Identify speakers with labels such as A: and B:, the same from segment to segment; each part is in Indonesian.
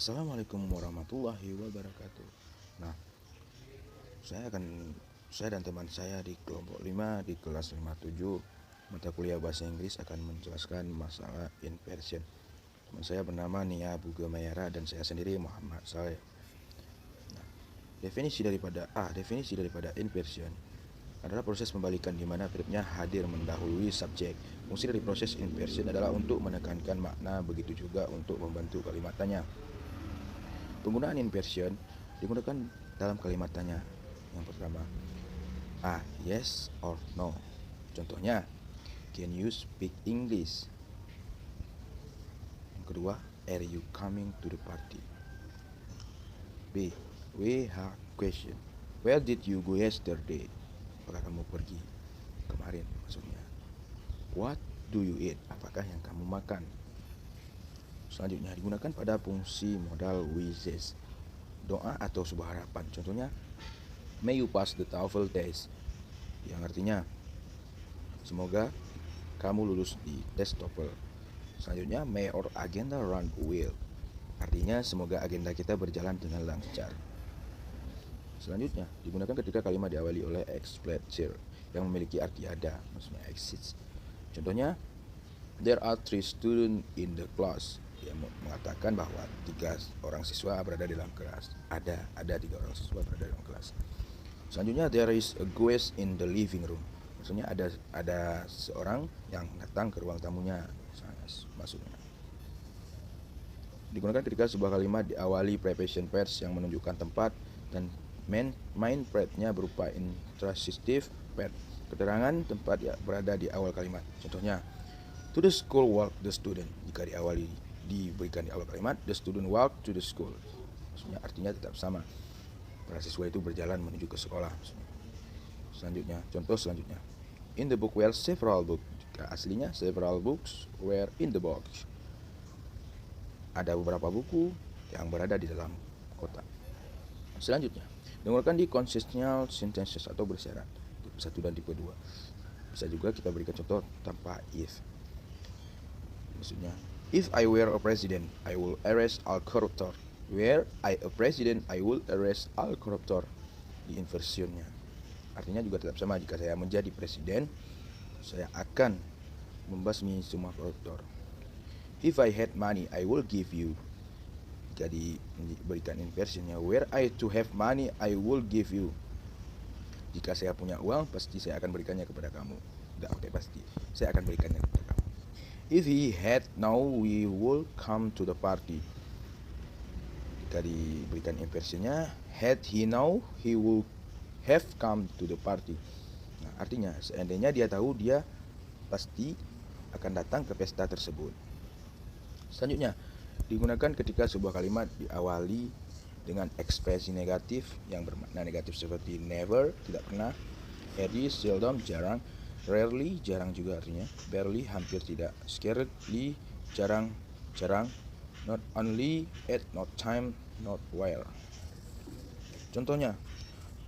A: Assalamualaikum warahmatullahi wabarakatuh. Nah, saya dan teman saya di kelompok 5 di kelas 57 mata kuliah bahasa Inggris akan menjelaskan masalah inversion. Teman saya bernama Nia Bugamayara dan saya sendiri Muhammad Saleh. Nah, definisi daripada inversion adalah proses pembalikan di mana verbnya hadir mendahului subjek. Fungsi dari proses inversion adalah untuk menekankan makna, begitu juga untuk membantu kalimat tanya. Penggunaan inversion digunakan dalam kalimat tanya. Yang pertama, yes or no. Contohnya, can you speak English? Yang kedua, are you coming to the party? B, we have question. Where did you go yesterday? Apakah kamu pergi kemarin? Maksudnya, what do you eat? Apakah yang kamu makan? Selanjutnya digunakan pada fungsi modal wishes, doa atau sebuah harapan. Contohnya, may you pass the TOEFL test, yang artinya semoga kamu lulus di tes TOEFL. Selanjutnya, may our agenda run well, artinya semoga agenda kita berjalan dengan lancar. Selanjutnya digunakan ketika kalimat diawali oleh explicit yang memiliki arti ada, maksudnya exists. Contohnya, there are 3 students in the class, yang mengatakan bahwa 3 orang siswa berada di dalam kelas. Ada 3 orang siswa berada di dalam kelas. Selanjutnya, there is a guest in the living room. Maksudnya ada seorang yang datang ke ruang tamunya, maksudnya. Digunakan ketika sebuah kalimat diawali preposition pairs yang menunjukkan tempat dan main pairs-nya berupa intransitive pair. Keterangan tempat berada di awal kalimat. Contohnya, to the school walk the student. Jika diberikan di awal kalimat, the student walk to the school. Maksudnya artinya tetap sama. Para siswa itu berjalan menuju ke sekolah. Selanjutnya, contoh selanjutnya. In the book were several books. Jika aslinya several books were in the box. Ada beberapa buku yang berada di dalam kotak. Selanjutnya, digunakan di conditional sentences atau bersyarat. Tipe 1 dan tipe 2. Bisa juga kita berikan contoh tanpa if. Maksudnya, if I were a president, I will arrest all corruptor. Were I a president, I will arrest all corruptor. Di inversionnya. Artinya juga tetap sama. Jika saya menjadi presiden, saya akan membasmi semua koruptor. If I had money, I will give you. Jika diberikan inversionnya, were I to have money, I will give you. Jika saya punya uang, pasti saya akan berikannya kepada kamu. Tidak pakai pasti. Saya akan berikannya kepada kamu. If he had now, we will come to the party. Jika diberikan inversionnya, had he now, he will have come to the party. Nah, artinya seandainya dia tahu, dia pasti akan datang ke pesta tersebut. Selanjutnya, digunakan ketika sebuah kalimat diawali dengan ekspresi negatif yang bermakna negatif seperti never, tidak pernah, very seldom, jarang, rarely, jarang juga artinya, barely, hampir tidak, scarcely, jarang, not only, at no time, not while. Contohnya,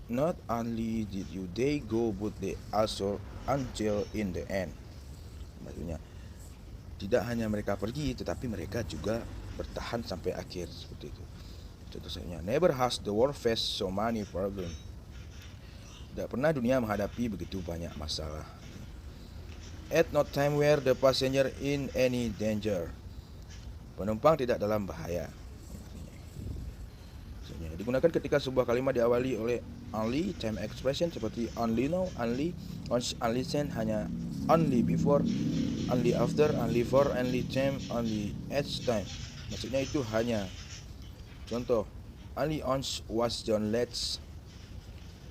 A: not only did they go but they also until in the end. Maksudnya, tidak hanya mereka pergi, tetapi mereka juga bertahan sampai akhir, seperti itu. Contohnya, never has the world faced so many problems. Tidak pernah dunia menghadapi begitu banyak masalah. At no time were the passenger in any danger. Penumpang tidak dalam bahaya. Digunakan ketika sebuah kalimat diawali oleh only time expression seperti only now, only once, only then, hanya, only before, only after, only for, only time, only at time. Maksudnya itu hanya. Contoh, only once was John late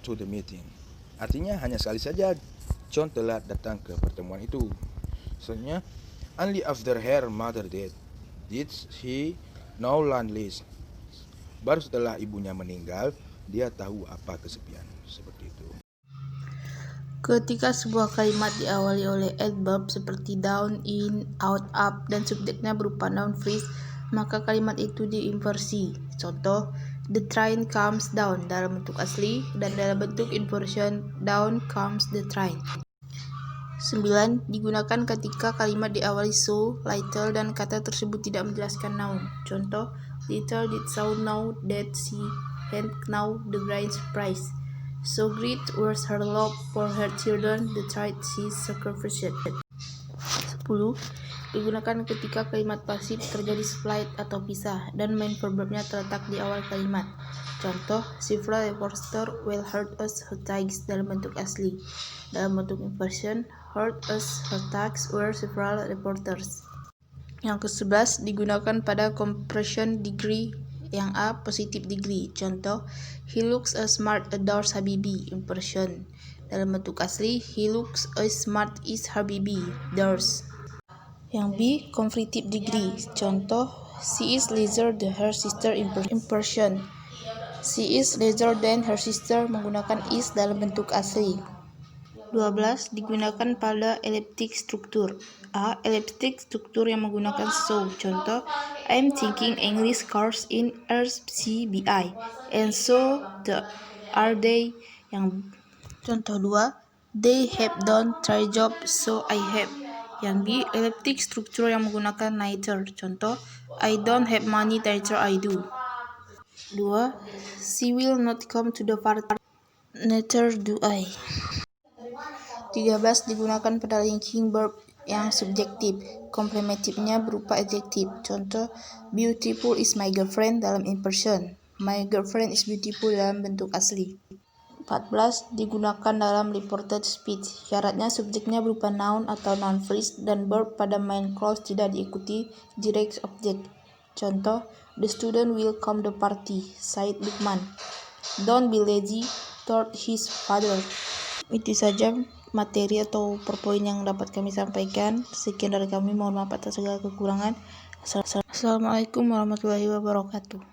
A: to the meeting. Artinya hanya sekali saja John telat datang ke pertemuan itu. Selanjutnya, only after her mother did he know loneliness. Baru setelah ibunya meninggal, dia tahu apa kesepian. Seperti itu.
B: Ketika sebuah kalimat diawali oleh adverb seperti down, in, out, up, dan subjeknya berupa noun phrase, maka kalimat itu diinversi. Contoh, the train comes down dalam bentuk asli, dan dalam bentuk inversion, down comes the train. 9. Digunakan ketika kalimat diawali so, little, dan kata tersebut tidak menjelaskan noun. Contoh, Little did Saul know that she had now the grand prize. So great was her love for her children that she sacrificed. 10. Digunakan ketika kalimat pasif terjadi flight atau pisah dan main verbnya terletak di awal kalimat. Contoh, several reporters will hurt us her tags dalam bentuk asli. Dalam bentuk inversion, hurt us her tags were several reporters. Yang ke-11 digunakan pada compression degree yang A positive degree. Contoh, he looks as smart adores Habibi. Inversion. Dalam bentuk asli, he looks as smart is Habibi. Doors. Yang B comparative degree. Contoh, she is lesser than her sister. Inversion. She is lesser than her sister menggunakan is dalam bentuk asli. 12 digunakan pada elliptic struktur. A. Elliptic struktur yang menggunakan so. Contoh, I'm taking English course in RCBI and so are they. Yang contoh 2, they have done try job so I have. Yang B. Elliptic struktur yang menggunakan neither. Contoh, I don't have money, neither I do. 2. She will not come to the party, neither do I. 13 digunakan pada linking verb yang subjektif. Komplementifnya berupa adjektif. Contoh, beautiful is my girlfriend dalam inversion. My girlfriend is beautiful dalam bentuk asli. 14 digunakan dalam reported speech. Syaratnya subjeknya berupa noun atau noun phrase dan verb pada main clause tidak diikuti direct object. Contoh, the student will come the party, said Lukman. Don't be lazy, told his father. Itu saja materi atau perpoin yang dapat kami sampaikan. Sekian dari kami, mohon maaf atas segala kekurangan. Assalamualaikum warahmatullahi wabarakatuh.